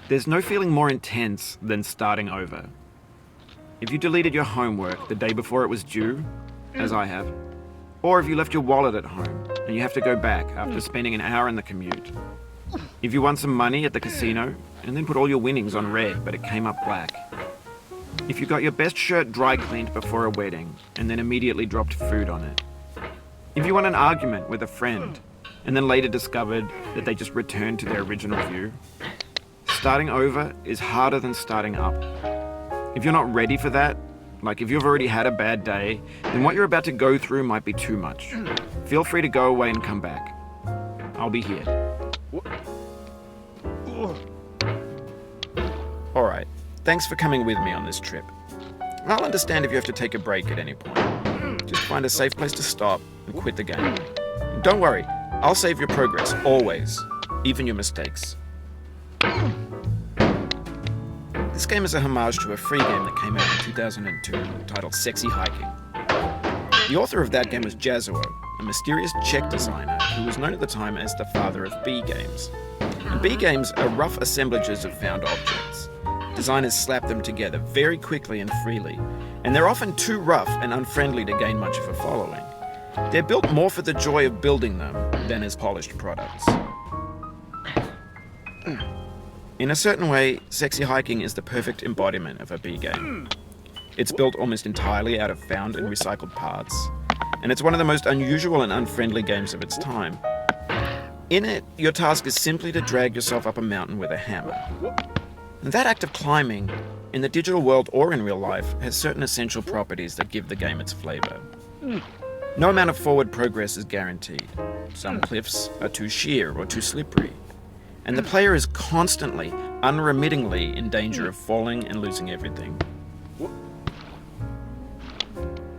There's no feeling more intense than starting over. If you deleted your homework the day before it was due, as I have, or if you left your wallet at home and you have to go back after spending an hour in the commute. If you won some money at the casino and then put all your winnings on red but it came up black. If you got your best shirt dry cleaned before a wedding and then immediately dropped food on it. If you won an argument with a friend and then later discovered that they just returned to their original view. Starting over is harder than starting up. If you're not ready for that, like if you've already had a bad day, then what you're about to go through might be too much. Feel free to go away and come back. I'll be here. Alright, thanks for coming with me on this trip. I'll understand if you have to take a break at any point. Just find a safe place to stop and quit the game. And don't worry, I'll save your progress, always, even your mistakes. This game is a homage to a free game that came out in 2002 titled Sexy Hiking. The author of that game was Jazuo, a mysterious Czech designer who was known at the time as the father of B games. And B games are rough assemblages of found objects. Designers slap them together very quickly and freely, and they're often too rough and unfriendly to gain much of a following. They're built more for the joy of building them than as polished products. In a certain way, Sexy Hiking is the perfect embodiment of a B game. It's built almost entirely out of found and recycled parts, and it's one of the most unusual and unfriendly games of its time. In it, your task is simply to drag yourself up a mountain with a hammer. And that act of climbing, in the digital world or in real life, has certain essential properties that give the game its flavor. No amount of forward progress is guaranteed. Some cliffs are too sheer or too slippery. And the player is constantly, unremittingly in danger of falling and losing everything.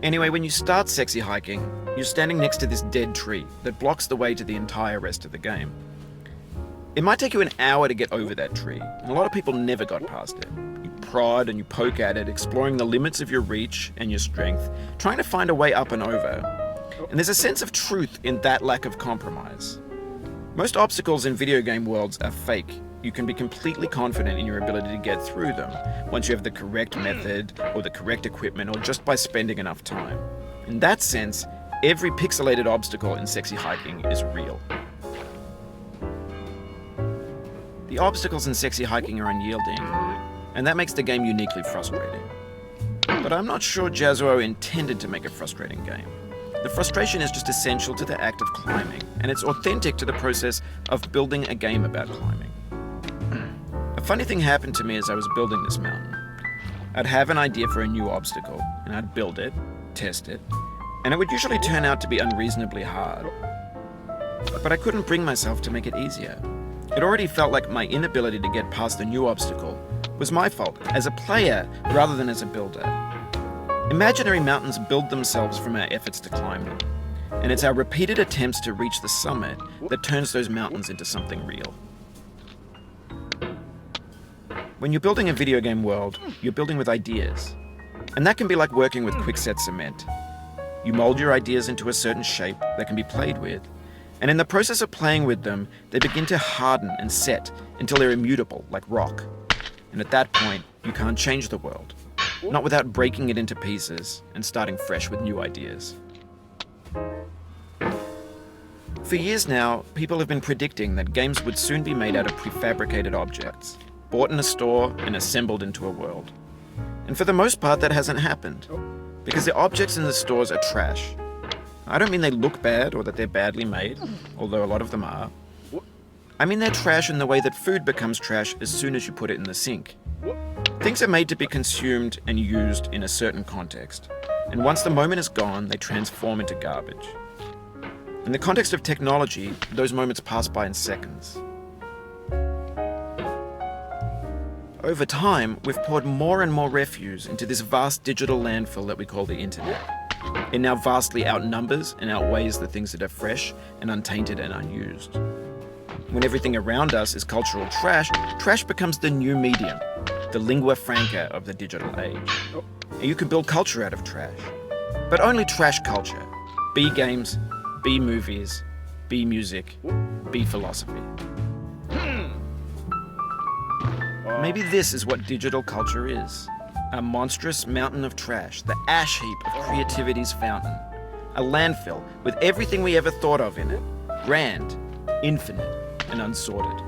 Anyway, when you start Sexy Hiking, you're standing next to this dead tree that blocks the way to the entire rest of the game. It might take you an hour to get over that tree, and a lot of people never got past it. You prod and you poke at it, exploring the limits of your reach and your strength, trying to find a way up and over. And there's a sense of truth in that lack of compromise. Most obstacles in video game worlds are fake. You can be completely confident in your ability to get through them once you have the correct method or the correct equipment or just by spending enough time. In that sense, every pixelated obstacle in Sexy Hiking is real. The obstacles in Sexy Hiking are unyielding, and that makes the game uniquely frustrating. But I'm not sure Jazuo intended to make a frustrating game. The frustration is just essential to the act of climbing, and it's authentic to the process of building a game about climbing. A funny thing happened to me as I was building this mountain. I'd have an idea for a new obstacle, and I'd build it, test it, and it would usually turn out to be unreasonably hard. But I couldn't bring myself to make it easier. It already felt like my inability to get past the new obstacle was my fault as a player rather than as a builder. Imaginary mountains build themselves from our efforts to climb them, and it's our repeated attempts to reach the summit that turns those mountains into something real. When you're building a video game world, you're building with ideas, and that can be like working with quickset cement. You mold your ideas into a certain shape that can be played with, and in the process of playing with them, they begin to harden and set until they're immutable, like rock. And at that point, you can't change the world. Not without breaking it into pieces and starting fresh with new ideas. For years now, people have been predicting that games would soon be made out of prefabricated objects, bought in a store and assembled into a world. And for the most part, that hasn't happened, because the objects in the stores are trash. I don't mean they look bad or that they're badly made, although a lot of them are. I mean they're trash in the way that food becomes trash as soon as you put it in the sink. Things are made to be consumed and used in a certain context, and once the moment is gone, they transform into garbage. In the context of technology, those moments pass by in seconds. Over time, we've poured more and more refuse into this vast digital landfill that we call the internet. It now vastly outnumbers and outweighs the things that are fresh and untainted and unused. When everything around us is cultural trash, trash becomes the new medium, the lingua franca of the digital age. And you can build culture out of trash. But only trash culture. B games, B movies, B music, B philosophy. Maybe this is what digital culture is. A monstrous mountain of trash, the ash heap of creativity's fountain. A landfill with everything we ever thought of in it. Grand, infinite, and unsorted.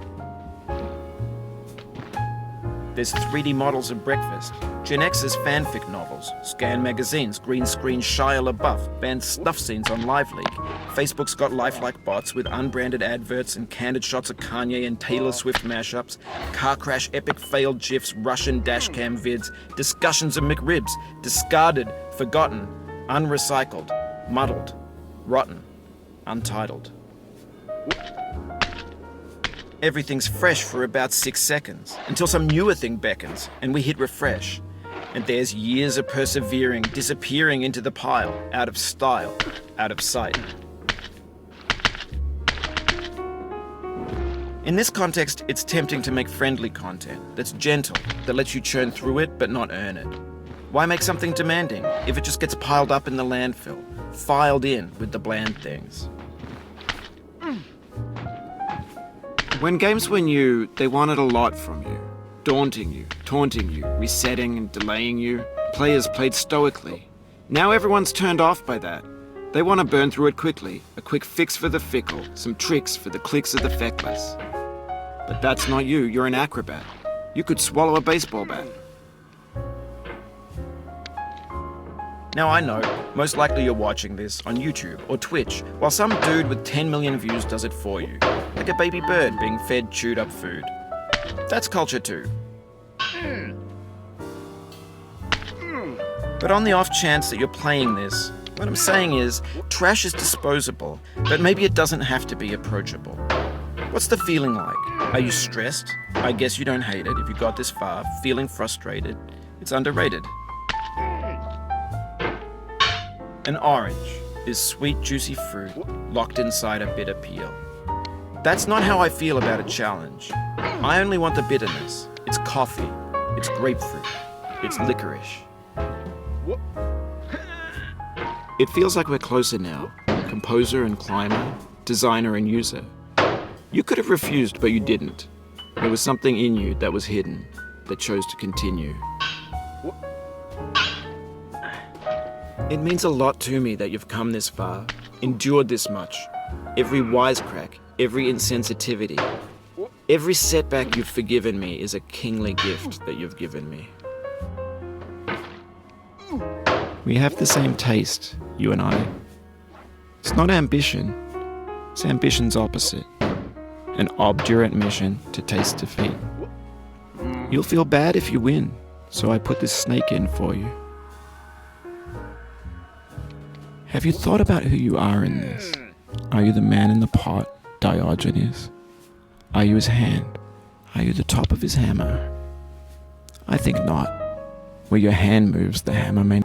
There's 3D models of breakfast, Gen X's fanfic novels, scan magazines, green screen Shia LaBeouf, banned snuff scenes on LiveLeak. Facebook's got lifelike bots with unbranded adverts and candid shots of Kanye and Taylor Swift mashups, car crash epic failed GIFs, Russian dashcam vids, discussions of McRibs, discarded, forgotten, unrecycled, muddled, rotten, untitled. Everything's fresh for about 6 seconds, until some newer thing beckons, and we hit refresh. And there's years of persevering, disappearing into the pile, out of style, out of sight. In this context, it's tempting to make friendly content that's gentle, that lets you churn through it but not earn it. Why make something demanding if it just gets piled up in the landfill, filed in with the bland things? When games were new, they wanted a lot from you. Daunting you, taunting you, resetting and delaying you. Players played stoically. Now everyone's turned off by that. They want to burn through it quickly. A quick fix for the fickle, some tricks for the clicks of the feckless. But that's not you, you're an acrobat. You could swallow a baseball bat. Now I know, most likely you're watching this on YouTube or Twitch, while some dude with 10 million views does it for you. Like a baby bird being fed chewed up food. That's culture too. But on the off chance that you're playing this, what I'm saying is, trash is disposable, but maybe it doesn't have to be approachable. What's the feeling like? Are you stressed? I guess you don't hate it if you got this far, feeling frustrated. It's underrated. An orange is sweet, juicy fruit locked inside a bitter peel. That's not how I feel about a challenge. I only want the bitterness. It's coffee. It's grapefruit. It's licorice. It feels like we're closer now. Composer and climber, designer and user. You could have refused, but you didn't. There was something in you that was hidden, that chose to continue. It means a lot to me that you've come this far, endured this much. Every wisecrack, every insensitivity, every setback you've forgiven me is a kingly gift that you've given me. We have the same taste, you and I. It's not ambition, it's ambition's opposite. An obdurate mission to taste defeat. You'll feel bad if you win, so I put this snake in for you. Have you thought about who you are in this? Are you the man in the pot, Diogenes? Are you his hand? Are you the top of his hammer? I think not. Where your hand moves, the hammer may